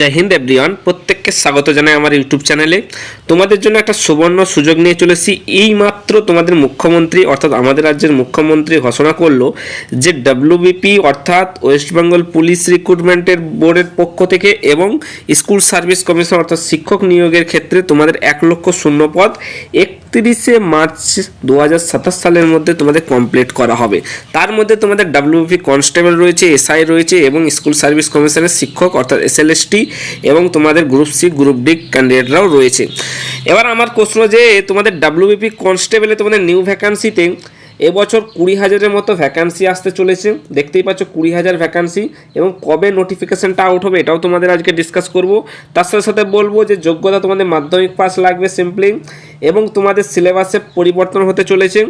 জয় Hind everyone, প্রত্যেককে স্বাগত জানাই আমার ইউটিউব চ্যানেলে। তোমাদের জন্য একটা সুবর্ণ সুযোগ নিয়ে চলেছি। এই মাত্র তোমাদের মুখ্যমন্ত্রী অর্থাৎ আমাদের রাজ্যের মুখ্যমন্ত্রী ঘোষণা করলো যে ডব্লিউবিপি অর্থাৎ ওয়েস্ট বেঙ্গল পুলিশ রিক্রুটমেন্টের বোর্ডের পক্ষ থেকে এবং স্কুল সার্ভিস কমিশন অর্থাৎ শিক্ষক নিয়োগের ক্ষেত্রে তোমাদের 1,00,000 শূন্য পদ 31শে মার্চ 2027 সালের মধ্যে তোমাদের কমপ্লিট করা হবে। তার মধ্যে তোমাদের ডব্লিউবিপি কনস্টেবল রয়েছে, এসআই রয়েছে এবং স্কুল সার্ভিস কমিশনের শিক্ষক অর্থাৎ এসএলএসটি এবং তোমাদের গ্রুপ সি গ্রুপ ডি ক্যান্ডিডেটরাও রয়েছে। এবার আমার প্রশ্ন যে তোমাদের ডব্লিউবিপি কনস্টেবলে তোমাদের নিউ ভ্যাকান্সিতে এবছর 20,000-এর মতো ভ্যাকান্সি আসতে চলেছে। দেখতেই পাচ্ছ 20,000 ভ্যাকান্সি, এবং কবে নোটিফিকেশানটা আউট হবে এটাও তোমাদের আজকে ডিসকাস করব। তার সাথে সাথে বলবো যে যোগ্যতা তোমাদের মাধ্যমিক পাস লাগবে সিম্পলি, এবং তোমাদের সিলেবাসে পরিবর্তন হতে চলেছে।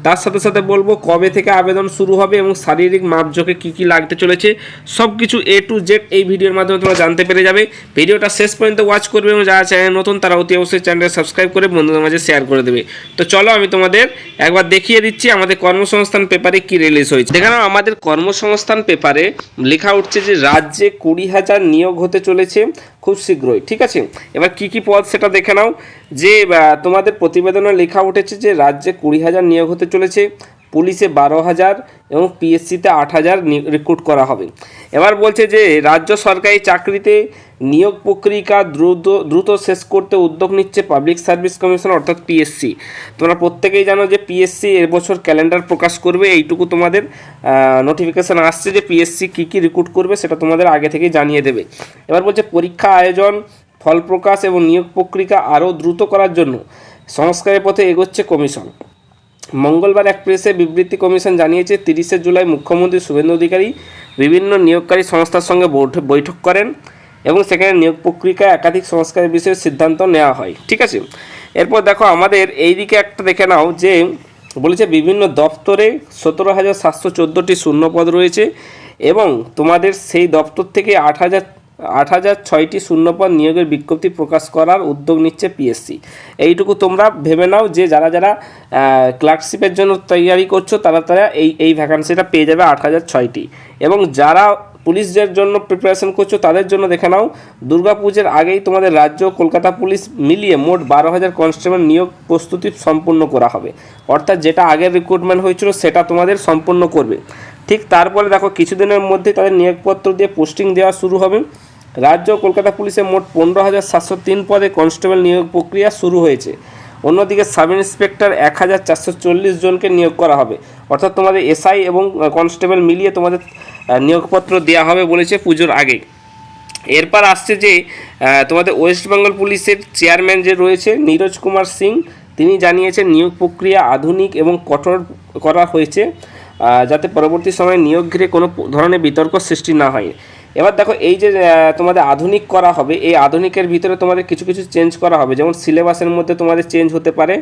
তার সাথে সাথে বলবো কবে থেকে আবেদন শুরু হবে এবং শারীরিক মাপজোকে কী কী লাগতে চলেছে, সব কিছু A to Z এই ভিডিওর মাধ্যমে তোমরা জানতে পেরে যাবে। ভিডিওটা শেষ পর্যন্ত ওয়াচ করবে এবং যারা চ্যানেল নতুন তারা অতি অবশ্যই চ্যানেলটা সাবস্ক্রাইব করে বন্ধুদের মাঝে শেয়ার করে দেবে। তো চলো আমি তোমাদের একবার দেখিয়ে দিচ্ছি আমাদের কর্মসংস্থান পেপারে কি রিলিজ হয়েছে। দেখানো আমাদের কর্মসংস্থান পেপারে লেখা উঠছে যে রাজ্যে 20,000 নিয়োগ হতে চলেছে খুব শীঘ্রই। ঠিক আছে, এবার কি কি পদ সেটা দেখে নাও। যে তোমাদের প্রতিবেদনে লেখা উঠেছে যে রাজ্যে 20,000 নিয়োগ হতে চলেছে, পুলিশে 12,000 এবং পিএসসিতে 8,000 রিক্রুট করা হবে। এবার বলছে যে রাজ্য সরকারি চাকরিতে নিয়োগ প্রক্রিয়া দ্রুত শেষ করতে উদ্যোগ নিচ্ছে পাবলিক সার্ভিস কমিশন অর্থাৎ পিএসসি। তোমরা প্রত্যেকেই জানো যে পিএসসি এবছর ক্যালেন্ডার প্রকাশ করবে, এইটুকু তোমাদের নোটিফিকেশান আসছে যে পিএসসি কী কী রিক্রুট করবে সেটা তোমাদের আগে থেকেই জানিয়ে দেবে। এবার বলছে পরীক্ষা আয়োজন, ফল প্রকাশ এবং নিয়োগ প্রক্রিয়া আরও দ্রুত করার জন্য সংস্কারের পথে এগোচ্ছে কমিশন। মঙ্গলবার এক প্রেসে বিবৃতি কমিশন জানিয়েছে 30শে জুলাই মুখ্যমন্ত্রী শুভেন্দু অধিকারী বিভিন্ন নিয়োগকারী সংস্থার সঙ্গে বৈঠক করেন এবং সেখানে নিয়োগ প্রক্রিয়ায় একাধিক সংস্কারের বিষয়ে সিদ্ধান্ত নেওয়া হয়। ঠিক আছে, এরপর দেখো আমাদের এই দিকে একটা দেখে নাও যে বলেছে বিভিন্ন দপ্তরে 17,714টি শূন্যপদ রয়েছে এবং তোমাদের সেই দপ্তর থেকে 8,006টি শূন্যপদ নিয়োগের বিজ্ঞপ্তি প্রকাশ করার উদ্যোগ নিচ্ছে পিএসসি। এইটুকু তোমরা ভেবে নাও যে যারা যারা ক্লার্কশিপের জন্য তৈরি করছো তারা এই ভ্যাকান্সিটা পেয়ে যাবে 8,006টি, এবং যারা পুলিশদের জন্য প্রিপারেশন করছো তাদের জন্য দেখে নাও দুর্গাপুজোর আগেই তোমাদের রাজ্য কলকাতা পুলিশ মিলিয়ে মোট 12,000 কনস্টেবল নিয়োগ প্রস্তুতি সম্পূর্ণ করা হবে। অর্থাৎ যেটা আগের রিক্রুটমেন্ট হয়েছিল সেটা তোমাদের সম্পূর্ণ করবে। ঠিক তারপরে দেখো কিছুদিনের মধ্যে তাদের নিয়োগপত্র দিয়ে পোস্টিং দেওয়া শুরু হবে। রাজ্য কলকাতা পুলিশে মোট 15,703 পদে কনস্টেবল নিয়োগ প্রক্রিয়া শুরু হয়েছে। অন্যদিকে সাব ইন্সপেক্টর 1,440 জনকে নিয়োগ করা হবে। অর্থাৎ তোমাদের এসআই এবং কনস্টেবল মিলিয়ে তোমাদের নিয়োগপত্র দেওয়া হবে বলেছে পুজোর আগে। এরপর আসছে যে তোমাদের ওয়েস্ট বেঙ্গল পুলিশের চেয়ারম্যান যে রয়েছে নীরজ কুমার সিং, তিনি জানিয়েছেন নিয়োগ প্রক্রিয়া আধুনিক এবং কঠোর করা হয়েছে যাতে পরবর্তী সময়ে নিয়োগ ঘিরে কোনো ধরনের বিতর্ক সৃষ্টি না হয়। এবার দেখো এই যে তোমাদের আধুনিক করা হবে, এই আধুনিকের ভিতরে তোমাদের কিছু কিছু চেঞ্জ করা হবে, যেমন সিলেবাসের মধ্যে তোমাদের চেঞ্জ হতে পারে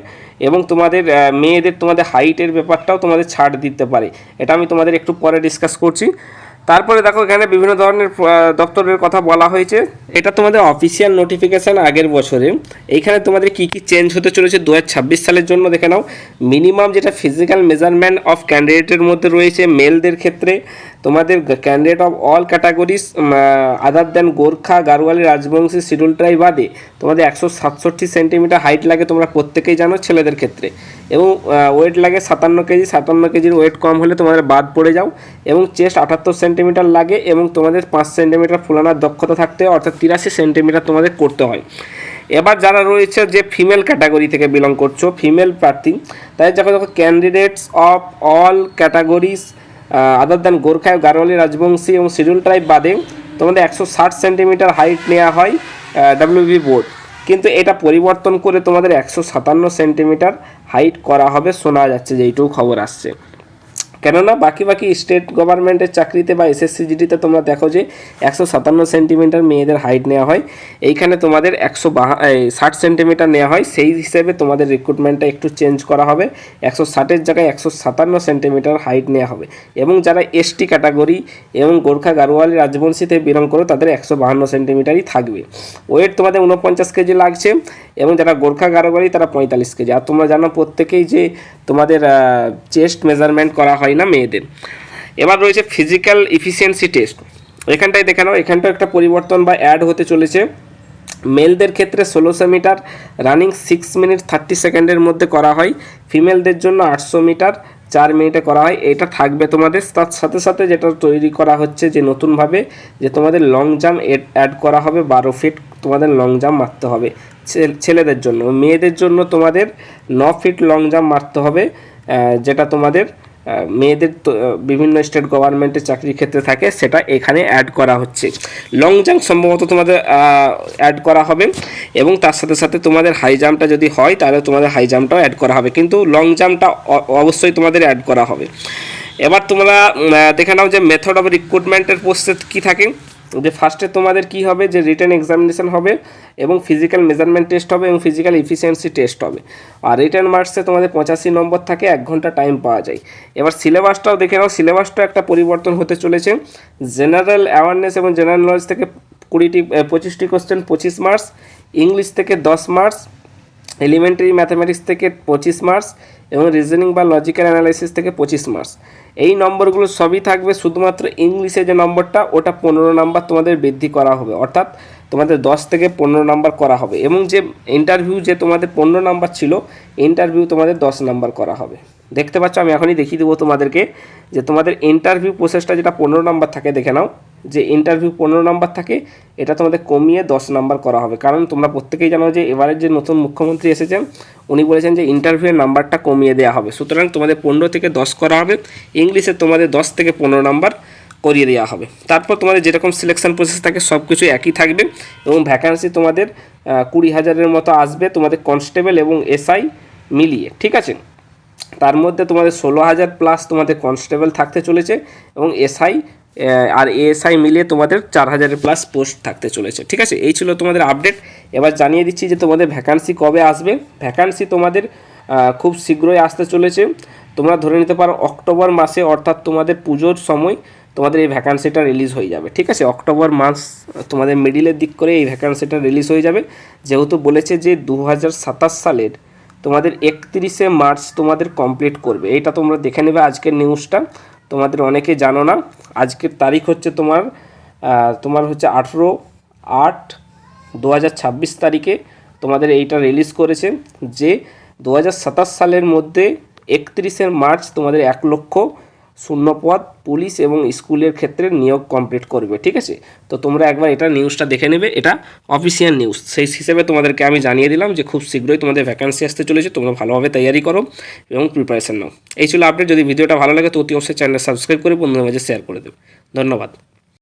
এবং তোমাদের মেয়েদের তোমাদের হাইটের ব্যাপারটাও তোমাদের ছাড় দিতে পারে। এটা আমি তোমাদের একটু পরে ডিসকাস করছি। তারপরে দেখো এখানে বিভিন্ন ধরনের দপ্তরের কথা বলা হয়েছে। এটা তোমাদের অফিসিয়াল নোটিফিকেশান আগের বছরে। এইখানে তোমাদের কি কি চেঞ্জ হতে চলেছে 2026 সালের জন্য দেখে নাও। মিনিমাম যেটা ফিজিক্যাল মেজারমেন্ট অফ ক্যান্ডিডেটের মধ্যে রয়েছে মেলদের ক্ষেত্রে তোমাদের candidate of all categories other than Gorkha, Garhwali, Rajbanshi, schedule tribe বাদে তোমাদের 167 সেন্টিমিটার হাইট লাগে, তোমরা প্রত্যেকেই জানো ছেলেদের ক্ষেত্রে, এবং ওয়েট লাগে 57 কেজি। 57 কেজির ওয়েট কম হলে তোমাদের বাদ পড়ে যাও, এবং চেস্ট 78 সেন্টিমিটার লাগে, এবং তোমাদের 5 সেন্টিমিটার ফুলানোর দক্ষতা থাকতে হয়, অর্থাৎ 83 সেন্টিমিটার তোমাদের করতে হয়। এবার যারা রয়েছে যে ফিমেল ক্যাটাগরি থেকে বিলং করছো, ফিমেল প্রার্থী, তাই দেখো candidates of all categories other than Gorkha, Garhwali, Rajbanshi এবং শিডিউল ট্রাইব বাদে তোমাদের 160 সেন্টিমিটার হাইট নেওয়া হয় ডব্লিউবি বোর্ড, কিন্তু এটা পরিবর্তন করে তোমাদের 157 সেন্টিমিটার হাইট করা হবে শোনা যাচ্ছে, যেইটুকু খবর আসছে। কেননা বাকি স্টেট গভর্নমেন্টের চাকরিতে বা এসএসসিজিডিতে তোমরা দেখো যে 157 সেন্টিমিটার মেয়েদের হাইট নেওয়া হয়, এইখানে তোমাদের 160 সেন্টিমিটার নেওয়া হয়। সেই হিসেবে তোমাদের রিক্রুটমেন্টটা একটু চেঞ্জ করা হবে, 160-এর জায়গায় 157 সেন্টিমিটার হাইট নেওয়া হবে, এবং যারা এসটি ক্যাটাগরি এবং গোর্খা, গারোয়ালি, রাজবংশীতে বিলং করো তাদের 152 সেন্টিমিটারই থাকবে। ওয়েট তোমাদের 49 কেজি লাগছে, এবং যারা গোর্খা, গারোয়ালি তারা 45 কেজি। আর তোমরা জানো প্রত্যেকেই যে তোমাদের চেস্ট মেজারমেন্ট করা হয় না মেয়েদের। এবার রয়েছে ফিজিক্যাল এফিসিয়েন্সি টেস্ট। এখানটায় দেখে নাও, এখানটাও একটা পরিবর্তন বা অ্যাড হতে চলেছে। মেলদের ক্ষেত্রে 1600 মিটার রানিং 6 মিনিট 30 সেকেন্ডের মধ্যে করা হয়, ফিমেলদের জন্য 800 মিটার 4 মিনিটে করা হয়। এটা থাকবে তোমাদের। তার সাথে সাথে যেটা তৈরি করা হচ্ছে যে নতুনভাবে যে তোমাদের লং জাম্প অ্যাড করা হবে, 12 ফিট তোমাদের লং জাম্প মারতে হবে ছেলেদের জন্য। মেয়েদের জন্য তোমাদের 9 ফিট লং জাম্প মারতে হবে, যেটা তোমাদের মেয়েদের বিভিন্ন স্টেট গভর্নমেন্টের চাকরির ক্ষেত্রে থাকে, সেটা এখানে অ্যাড করা হচ্ছে। লং জাম্প সম্ভবত তোমাদের অ্যাড করা হবে, এবং তার সাথে সাথে তোমাদের হাই জাম্পটা যদি হয় তাহলে তোমাদের হাই জাম্পটাও অ্যাড করা হবে, কিন্তু লং জাম্পটা অবশ্যই তোমাদের অ্যাড করা হবে। এবার তোমরা দেখে নাও যে মেথড অফ রিক্রুটমেন্টের প্রসেস কী থাকে। যে ফার্স্টে তোমাদের কি হবে, যে রিটেন এক্সামিনেশন হবে এবং ফিজিক্যাল মেজারমেন্ট টেস্ট হবে এবং ফিজিক্যাল এফিসিয়েন্সি টেস্ট হবে। আর রিটেন মার্কসে তোমাদের 85 নম্বর থাকে, 1 ঘন্টা টাইম পাওয়া যায়। এবার সিলেবাসটাও দেখে নাও, সিলেবাসটাও একটা পরিবর্তন হতে চলেছে। জেনারেল অ্যাওয়ারনেস এবং জেনারেল নলেজ থেকে 25টি কোশ্চেন 25 মার্কস, ইংলিশ থেকে 10 মার্কস, এলিমেন্টারি ম্যাথামেটিক্স থেকে 25 মার্কস এবং রিজনিং বা লজিক্যাল অ্যানালাইসিস থেকে 25 মার্কস। এই নম্বরগুলো সবই থাকবে, শুধুমাত্র ইংলিশে যে নম্বরটা ওটা 15 নাম্বার তোমাদের বৃদ্ধি করা হবে, অর্থাৎ তোমাদের 10 থেকে 15 নাম্বার করা হবে। এবং যে ইন্টারভিউ যে তোমাদের 15 নাম্বার ছিল, ইন্টারভিউ তোমাদের 10 নাম্বার করা হবে। দেখতে পাচ্ছ, আমি এখনই দেখিয়ে দেবো তোমাদেরকে যে তোমাদের ইন্টারভিউ প্রসেসটা যেটা 15 নাম্বার থাকে, দেখে নাও যে ইন্টারভিউ 15 নাম্বার থাকে, এটা তোমাদের কমিয়ে 10 নাম্বার করা হবে। কারণ তোমরা প্রত্যেকেই জানো যে এবারের যে নতুন মুখ্যমন্ত্রী এসেছেন উনি বলেছেন যে ইন্টারভিউয়ের নাম্বারটা কমিয়ে দেওয়া হবে, সুতরাং তোমাদের 15 থেকে 10 করা হবে। ইংলিশে তোমাদের 10 থেকে 15 নাম্বার করিয়ে দেওয়া হবে। তারপর তোমাদের যেরকম সিলেকশন প্রসেস থাকে সব কিছু একই থাকবে, এবং ভ্যাকান্সি তোমাদের 20,000-এর মতো আসবে তোমাদের কনস্টেবল এবং এসআই মিলিয়ে, ঠিক আছে। তার মধ্যে তোমাদের 16,000 প্লাস তোমাদের কনস্টেবল থাকতে চলেছে, এবং এসআই আর এএসআই মিলিয়ে তোমাদের 4,000-এর প্লাস পোস্ট থাকতে চলেছে, ঠিক আছে। এই ছিল তোমাদের আপডেট। এবার জানিয়ে দিচ্ছি যে তোমাদের ভ্যাকান্সি কবে আসবে। ভ্যাকান্সি তোমাদের খুব শীঘ্রই আসতে চলেছে। তোমরা ধরে নিতে পারো অক্টোবর মাসে, অর্থাৎ তোমাদের পুজোর সময় তোমাদের এই ভ্যাকান্সিটা রিলিজ হয়ে যাবে, ঠিক আছে। অক্টোবর মাস তোমাদের মিডিলের দিক করে এই ভ্যাকান্সিটা রিলিজ হয়ে যাবে, যেহেতু বলেছে যে 2027 সালের তোমাদের 31শে মার্চ তোমাদের কমপ্লিট করবে। এইটা তোমরা দেখে নেবে আজকের নিউজটা, তোমাদের অনেকে জানো না। আজকের তারিখ হচ্ছে তোমার হচ্ছে 18/8/2026 তারিখে তোমাদের এইটা রিলিজ করেছে যে 2027 সালের মধ্যে 31শে মার্চ তোমাদের 1 লক্ষ শূন্যপদ পুলিশ এবং স্কুলের ক্ষেত্রে নিয়োগ কমপ্লিট করবে, ঠিক আছে। তো তোমরা একবার এটা নিউজটা দেখে নেবে, এটা অফিসিয়াল নিউজ। সেই হিসেবে তোমাদেরকে আমি জানিয়ে দিলাম যে খুব শীঘ্রই তোমাদের ভ্যাকান্সি আসতে চলেছে, তোমরা ভালোভাবে তৈরি করো এবং প্রিপারেশন নাও। এই ছিল আপডেট। যদি ভিডিওটা ভালো লাগে তো অতি অবশ্যই চ্যানেল সাবস্ক্রাইব করে বন্ধুদের মাঝে শেয়ার করে দেবে। ধন্যবাদ।